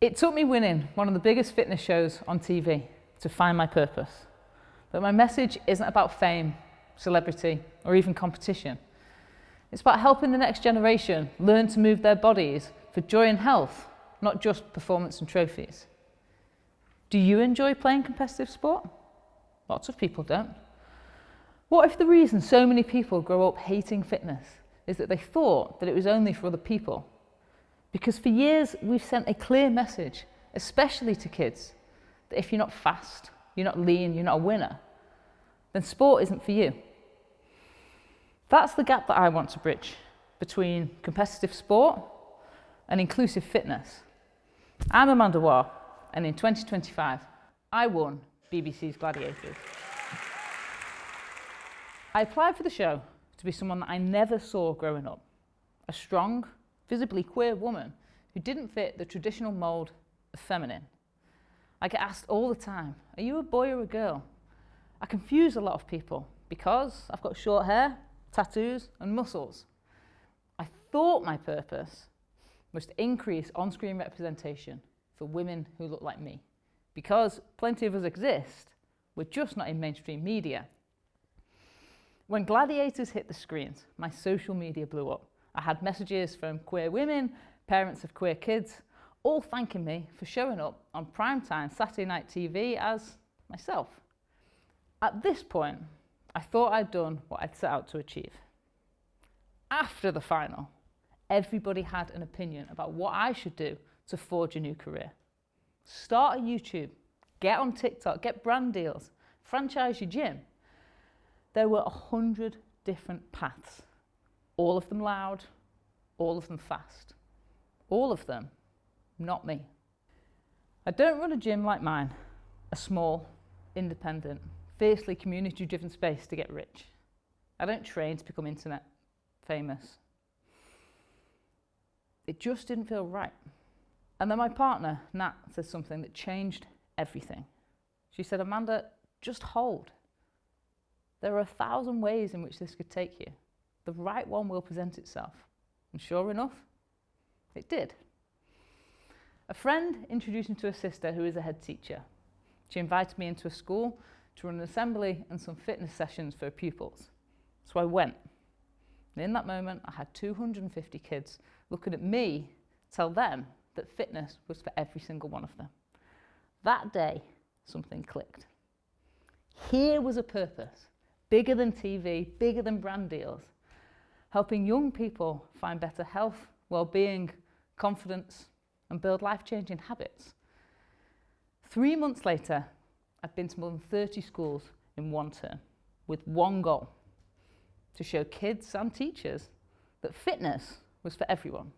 It took me winning one of the biggest fitness shows on TV to find my purpose. But my message isn't about fame, celebrity, or even competition. It's about helping the next generation learn to move their bodies for joy and health, not just performance and trophies. Do you enjoy playing competitive sport? Lots of people don't. What if the reason so many people grow up hating fitness is that they thought that it was only for other people? Because for years we've sent a clear message, especially to kids, that if you're not fast, you're not lean, you're not a winner, then sport isn't for you. That's the gap that I want to bridge between competitive sport and inclusive fitness. I'm Amanda Warr, and in 2025, I won BBC's Gladiators. I applied for the show to be someone that I never saw growing up, a strong, visibly queer woman who didn't fit the traditional mould of feminine. I get asked all the time, are you a boy or a girl? I confuse a lot of people because I've got short hair, tattoos and muscles. I thought my purpose was to increase on-screen representation for women who look like me, because plenty of us exist, we're just not in mainstream media. When Gladiators hit the screens, my social media blew up. I had messages from queer women, parents of queer kids, all thanking me for showing up on primetime Saturday night TV as myself. At this point, I thought I'd done what I'd set out to achieve. After the final, everybody had an opinion about what I should do to forge a new career. Start a YouTube, get on TikTok, get brand deals, franchise your gym. There were 100 different paths, all of them loud, all of them fast, all of them not me. I don't run a gym like mine, a small, independent, fiercely community-driven space to get rich. I don't train to become internet famous. It just didn't feel right. And then my partner, Nat, said something that changed everything. She said, Amanda, just hold. There are 1,000 ways in which this could take you. The right one will present itself. And sure enough, it did. A friend introduced me to a sister who is a head teacher. She invited me into a school to run an assembly and some fitness sessions for her pupils. So I went. And in that moment, I had 250 kids looking at me tell them that fitness was for every single one of them. That day, something clicked. Here was a purpose, bigger than TV, bigger than brand deals, helping young people find better health, well-being, confidence, and build life-changing habits. 3 months later, I've been to more than 30 schools in one term with one goal: to show kids and teachers that fitness was for everyone.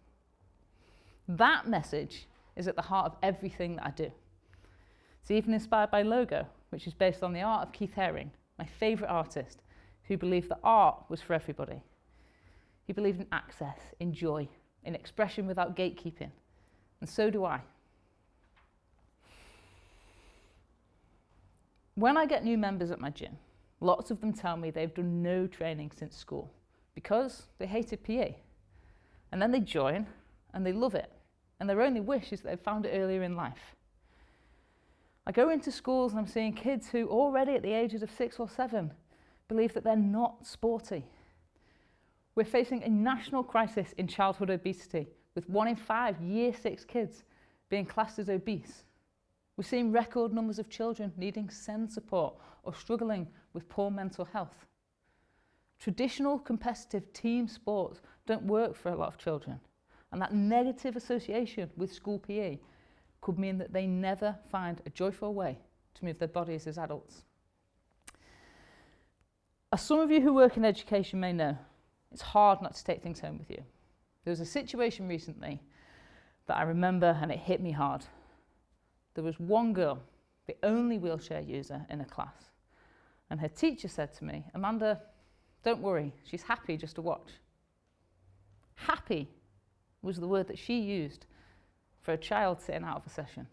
That message is at the heart of everything that I do. It's even inspired by Logo, which is based on the art of Keith Haring, my favourite artist, who believed that art was for everybody. He believed in access, in joy, in expression without gatekeeping. And so do I. When I get new members at my gym, lots of them tell me they've done no training since school because they hated PE. And then they join and they love it. And their only wish is that they've found it earlier in life. I go into schools and I'm seeing kids who already at the ages of 6 or 7 believe that they're not sporty. We're facing a national crisis in childhood obesity, with 1 in 5 Year 6 kids being classed as obese. We're seeing record numbers of children needing SEND support or struggling with poor mental health. Traditional competitive team sports don't work for a lot of children, and that negative association with school PE could mean that they never find a joyful way to move their bodies as adults. As some of you who work in education may know, it's hard not to take things home with you. There was a situation recently that I remember and it hit me hard. There was one girl, the only wheelchair user in a class, and her teacher said to me, Amanda, don't worry, she's happy just to watch. Happy was the word that she used for a child sitting out of a session.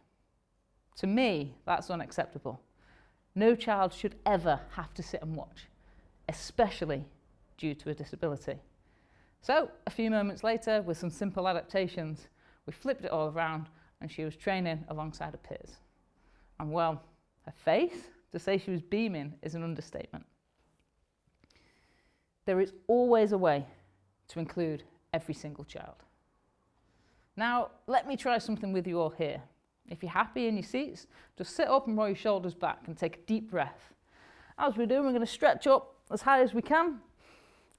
To me, that's unacceptable. No child should ever have to sit and watch, especially due to a disability. So, a few moments later, with some simple adaptations, we flipped it all around and she was training alongside her peers. And well, her face, to say she was beaming is an understatement. There is always a way to include every single child. Now, let me try something with you all here. If you're happy in your seats, just sit up and roll your shoulders back and take a deep breath. As we do, we're going to stretch up as high as we can,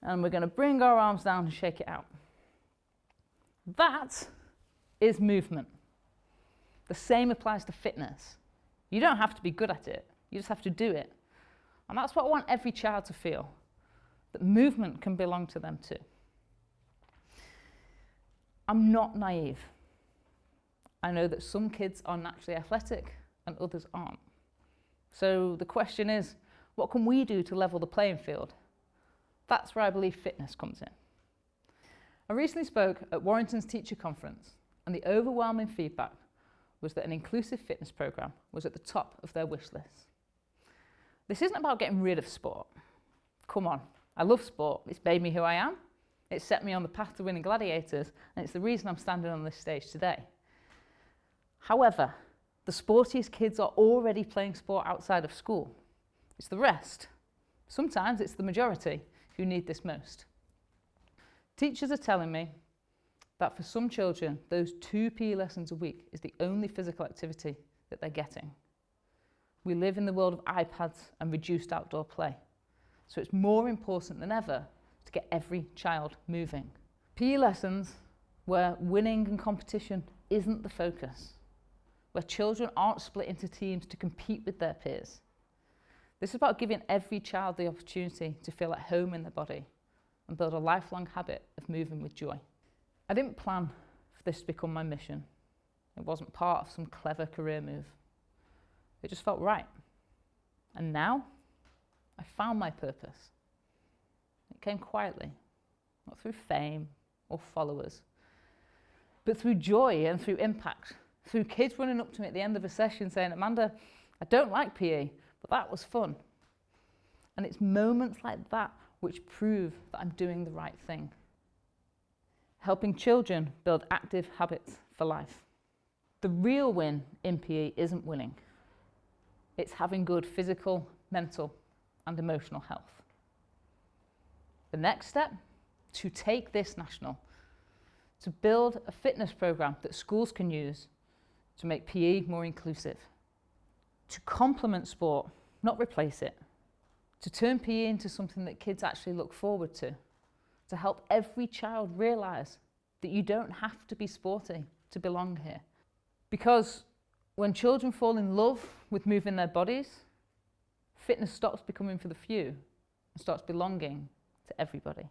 and we're going to bring our arms down and shake it out. That is movement. The same applies to fitness. You don't have to be good at it, you just have to do it. And that's what I want every child to feel, that movement can belong to them too. I'm not naive. I know that some kids are naturally athletic and others aren't. So the question is, what can we do to level the playing field? That's where I believe fitness comes in. I recently spoke at Warrington's teacher conference, and the overwhelming feedback was that an inclusive fitness programme was at the top of their wish list. This isn't about getting rid of sport. Come on, I love sport. It's made me who I am. It set me on the path to winning Gladiators, and it's the reason I'm standing on this stage today. However, the sportiest kids are already playing sport outside of school. It's the rest. Sometimes it's the majority who need this most. Teachers are telling me that for some children, those 2 PE lessons a week is the only physical activity that they're getting. We live in the world of iPads and reduced outdoor play, so it's more important than ever to get every child moving. PE lessons where winning and competition isn't the focus, where children aren't split into teams to compete with their peers. This is about giving every child the opportunity to feel at home in their body and build a lifelong habit of moving with joy. I didn't plan for this to become my mission. It wasn't part of some clever career move. It just felt right. And now, I found my purpose. It came quietly, not through fame or followers, but through joy and through impact, through kids running up to me at the end of a session saying, "Amanda, I don't like PE, but that was fun." And it's moments like that which prove that I'm doing the right thing. Helping children build active habits for life. The real win in PE isn't winning. It's having good physical, mental, and emotional health. The next step, to take this national, to build a fitness programme that schools can use to make PE more inclusive, to complement sport, not replace it, to turn PE into something that kids actually look forward to help every child realise that you don't have to be sporty to belong here. Because when children fall in love with moving their bodies, fitness stops becoming for the few and starts belonging to everybody.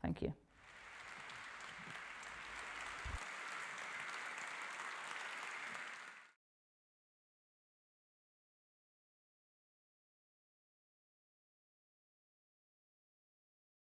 Thank you.